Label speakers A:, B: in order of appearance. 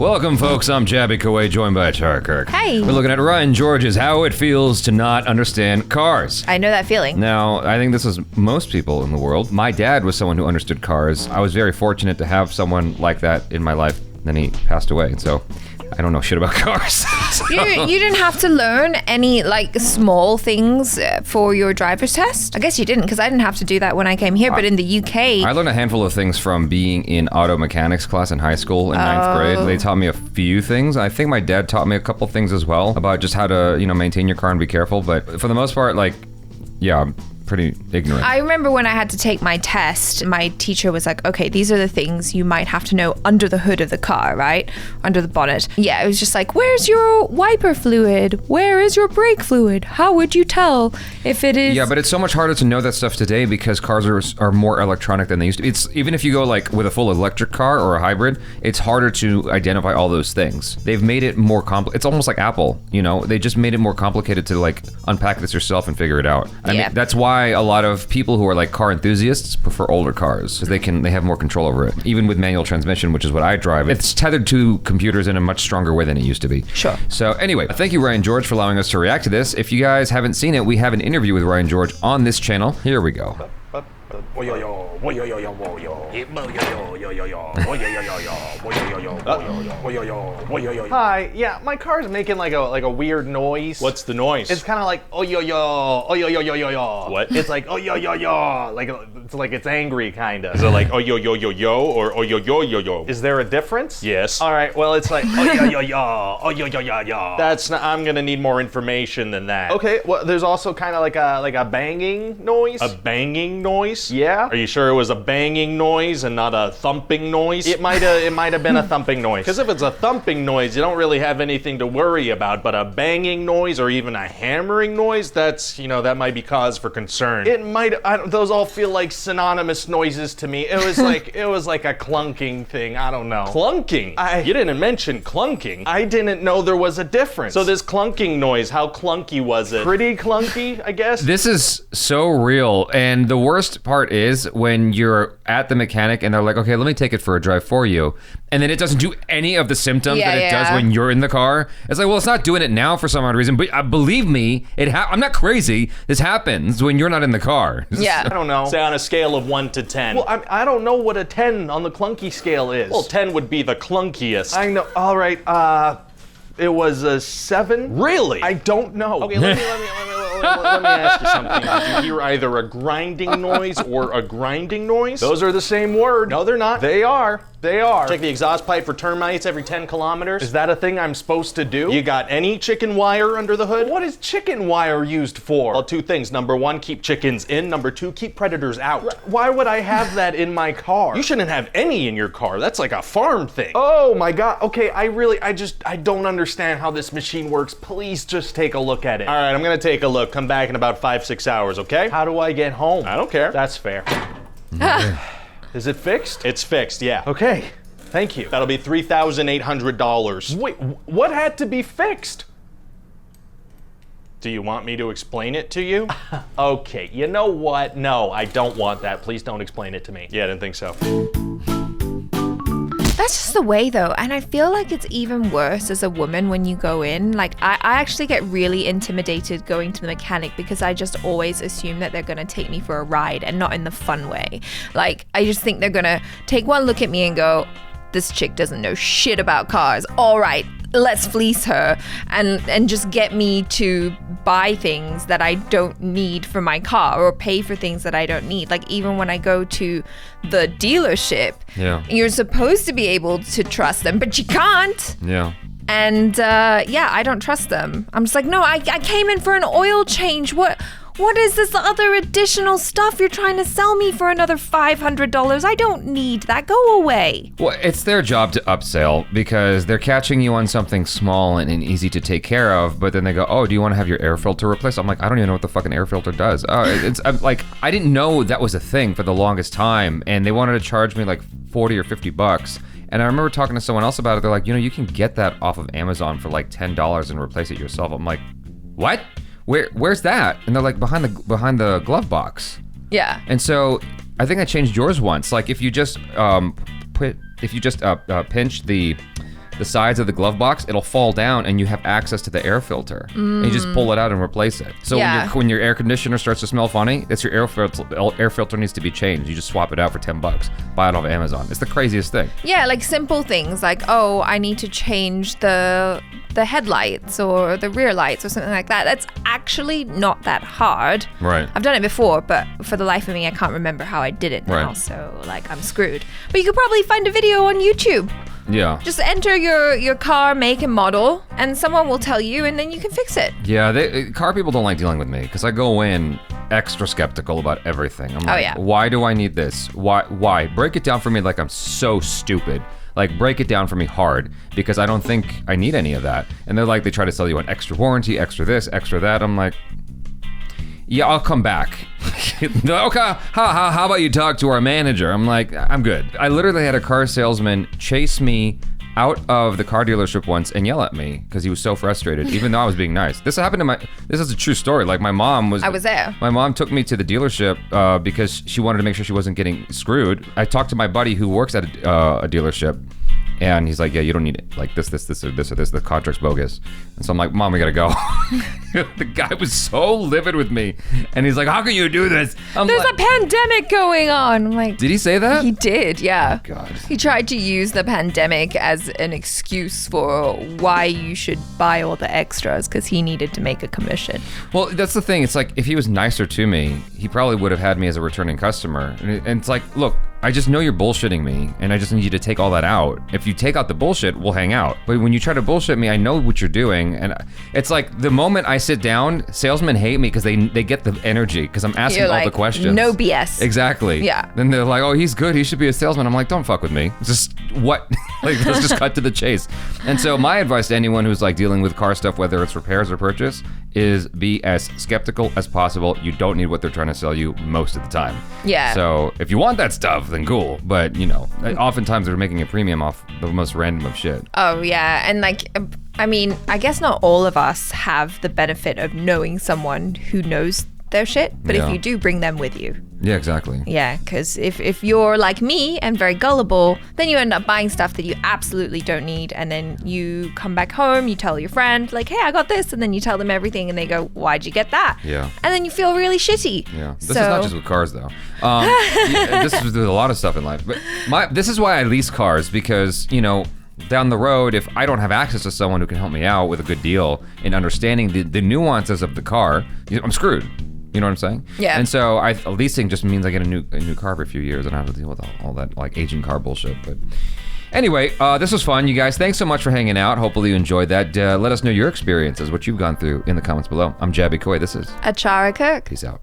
A: Welcome, folks. I'm Jaby Koay, joined by Achara Kirk.
B: Hey.
A: We're looking at Ryan George's How It Feels to Not Understand Cars.
B: I know that feeling.
A: Now, I think this is most people in the world. My dad was someone who understood cars. I was very fortunate to have someone like that in my life. Then he passed away, and so I don't know shit about cars.
B: You didn't have to learn any small things for your driver's test? I guess you didn't, because I didn't have to do that when I came here, but in the UK...
A: I learned a handful of things from being in auto mechanics class in high school in ninth grade. They taught me a few things. I think my dad taught me a couple things as well about just how to, maintain your car and be careful. But for the most part, yeah, I'm pretty ignorant.
B: I remember when I had to take my test, my teacher was like, okay, these are the things you might have to know under the hood of the car, right? Under the bonnet. Yeah, it was just like, where's your wiper fluid? Where is your brake fluid? How would you tell if it is...
A: Yeah, but it's so much harder to know that stuff today because cars are more electronic than they used to. It's even if you go with a full electric car or a hybrid, it's harder to identify all those things. They've made it more complicated. It's almost like Apple, They just made it more complicated to unpack this yourself and figure it out. I mean, that's why a lot of people who are car enthusiasts prefer older cars because they have more control over it. Even with manual transmission, which is what I drive, it's tethered to computers in a much stronger way than it used to be.
B: Sure.
A: So anyway, thank you, Ryan George, for allowing us to react to this. If you guys haven't seen it, we have an interview with Ryan George on this channel. Here we go.
C: Hi, yeah, my car's making like a weird noise.
D: What's the noise?
C: It's kind of like oh yo yo.
D: What?
C: It's like oh yo yo, like it's angry kind of.
D: Is it like oh yo yo yo yo or oh yo yo yo yo?
C: Is there a difference?
D: Yes.
C: All right, well it's like oh yo yo yo, oh yo yo yo yo.
D: That's not, I'm gonna need more information than that.
C: Okay, well there's also kind of like a banging noise.
D: A banging noise?
C: Yeah.
D: Are you sure it was a banging noise and not a thumping noise?
C: It might have been a thumping noise.
D: Because if it's a thumping noise, you don't really have anything to worry about. But a banging noise or even a hammering noise, that's that might be cause for concern.
C: It might. Those all feel like synonymous noises to me. It was like a clunking thing. I don't know.
D: Clunking? You didn't mention clunking.
C: I didn't know there was a difference.
D: So this clunking noise, how clunky was it?
C: Pretty clunky, I guess.
A: This is so real, and the worst part is when you're at the mechanic and they're like, okay, let me take it for a drive for you, and then it doesn't do any of the symptoms that it does when you're in the car. It's like, well, it's not doing it now for some odd reason, but believe me, I'm not crazy. This happens when you're not in the car.
B: Yeah.
C: I don't know.
D: Say on a scale of 1 to 10.
C: Well, I don't know what a 10 on the clunky scale is.
D: Well, 10 would be the clunkiest.
C: I know. All right. It was a 7.
D: Really?
C: I don't know.
D: Okay, let me ask you something. Did you hear either a grinding noise or a grinding noise?
C: Those are the same word.
D: No, they're not.
C: They are. They are.
D: Check the exhaust pipe for termites every 10 kilometers.
C: Is that a thing I'm supposed to do?
D: You got any chicken wire under the hood?
C: What is chicken wire used for?
D: Well, 2 things. Number 1, keep chickens in. Number 2, keep predators out.
C: Why would I have that in my car?
D: You shouldn't have any in your car. That's like a farm thing.
C: Oh my God. Okay, I don't understand how this machine works. Please just take a look at it.
D: All right, I'm gonna take a look. Come back in about 5-6 hours, okay?
C: How do I get home?
D: I don't care.
C: That's fair. Is it fixed?
D: It's fixed, yeah.
C: Okay. Thank you.
D: That'll be $3,800.
C: Wait, what had to be fixed?
D: Do you want me to explain it to you?
C: Okay, you know what? No, I don't want that. Please don't explain it to me.
D: Yeah, I didn't think so.
B: That's just the way though, and I feel like it's even worse as a woman when you go in. I actually get really intimidated going to the mechanic because I just always assume that they're gonna take me for a ride and not in the fun way. I just think they're gonna take one look at me and go, this chick doesn't know shit about cars. All right, let's fleece her and just get me to buy things that I don't need for my car or pay for things that I don't need. Even when I go to the dealership, you're supposed to be able to trust them, but you can't.
A: Yeah.
B: And I don't trust them. I'm just like, no, I came in for an oil change. What is this other additional stuff you're trying to sell me for another $500? I don't need that. Go away.
A: Well, it's their job to upsell because they're catching you on something small and easy to take care of, but then they go, oh, do you want to have your air filter replaced? I'm like, I don't even know what the fucking air filter does. I'm like, I didn't know that was a thing for the longest time, and they wanted to charge me like $40 or $50. And I remember talking to someone else about it. They're like, you can get that off of Amazon for like $10 and replace it yourself. I'm like, what? Where's that? And they're like, behind the glove box.
B: Yeah.
A: And so I think I changed yours once. Like if you just pinch the the sides of the glove box, it'll fall down and you have access to the air filter. And you just pull it out and replace it. So when your air conditioner starts to smell funny, that's your air filter needs to be changed. You just swap it out for $10. Buy it off Amazon. It's the craziest thing.
B: Yeah, like simple things like, oh, I need to change the headlights or the rear lights or something like that. That's actually not that hard.
A: Right.
B: I've done it before, but for the life of me, I can't remember how I did it now.
A: Right.
B: So, like, I'm screwed. But you could probably find a video on YouTube.
A: Yeah.
B: Just enter your car make and model, and someone will tell you, and then you can fix it.
A: Yeah, car people don't like dealing with me because I go in extra skeptical about everything. I'm like, why do I need this? Why? Break it down for me like I'm so stupid. Like, break it down for me hard because I don't think I need any of that. And they're like, they try to sell you an extra warranty, extra this, extra that. I'm like, yeah, I'll come back. Okay, how about you talk to our manager? I'm like, I'm good. I literally had a car salesman chase me out of the car dealership once and yell at me because he was so frustrated, even though I was being nice. This happened to this is a true story. Like, I was there. My mom took me to the dealership because she wanted to make sure she wasn't getting screwed. I talked to my buddy who works at a dealership. And he's like, yeah, you don't need it. Like this, or this. The contract's bogus. And so I'm like, Mom, we gotta go. The guy was so livid with me. And he's like, how can you do this?
B: There's a pandemic going on. I'm like,
A: did he say that?
B: He did, yeah.
A: Oh, God.
B: He tried to use the pandemic as an excuse for why you should buy all the extras because he needed to make a commission.
A: Well, that's the thing. It's like, if he was nicer to me, he probably would have had me as a returning customer. And it's like, look, I just know you're bullshitting me, and I just need you to take all that out. If you take out the bullshit, we'll hang out. But when you try to bullshit me, I know what you're doing, and it's like the moment I sit down, salesmen hate me because they get the energy because I'm asking all the questions.
B: No BS.
A: Exactly.
B: Yeah.
A: Then they're like, oh, he's good. He should be a salesman. I'm like, don't fuck with me. Just what? Like, let's just cut to the chase. And so my advice to anyone who's like dealing with car stuff, whether it's repairs or purchase, is be as skeptical as possible. You don't need what they're trying to sell you most of the time.
B: Yeah.
A: So if you want that stuff, then cool. But, you know, oftentimes they're making a premium off the most random of shit.
B: Oh, yeah. And like, I mean, I guess not all of us have the benefit of knowing someone who knows their shit. But if you do, bring them with you.
A: Yeah, exactly.
B: Yeah, because if you're like me and very gullible, then you end up buying stuff that you absolutely don't need. And then you come back home, you tell your friend, like, hey, I got this. And then you tell them everything and they go, why'd you get that?
A: Yeah.
B: And then you feel really shitty.
A: Yeah. This is not just with cars, though. This is with a lot of stuff in life. But this is why I lease cars because, you know, down the road, if I don't have access to someone who can help me out with a good deal in understanding the nuances of the car, I'm screwed. You know what I'm saying?
B: Yeah.
A: And so leasing just means I get a new car for a few years and I don't have to deal with all that like aging car bullshit. But anyway, this was fun, you guys. Thanks so much for hanging out. Hopefully you enjoyed that. Let us know your experiences, what you've gone through in the comments below. I'm Jaby Koay. This is
B: Achara Kirk.
A: Peace out.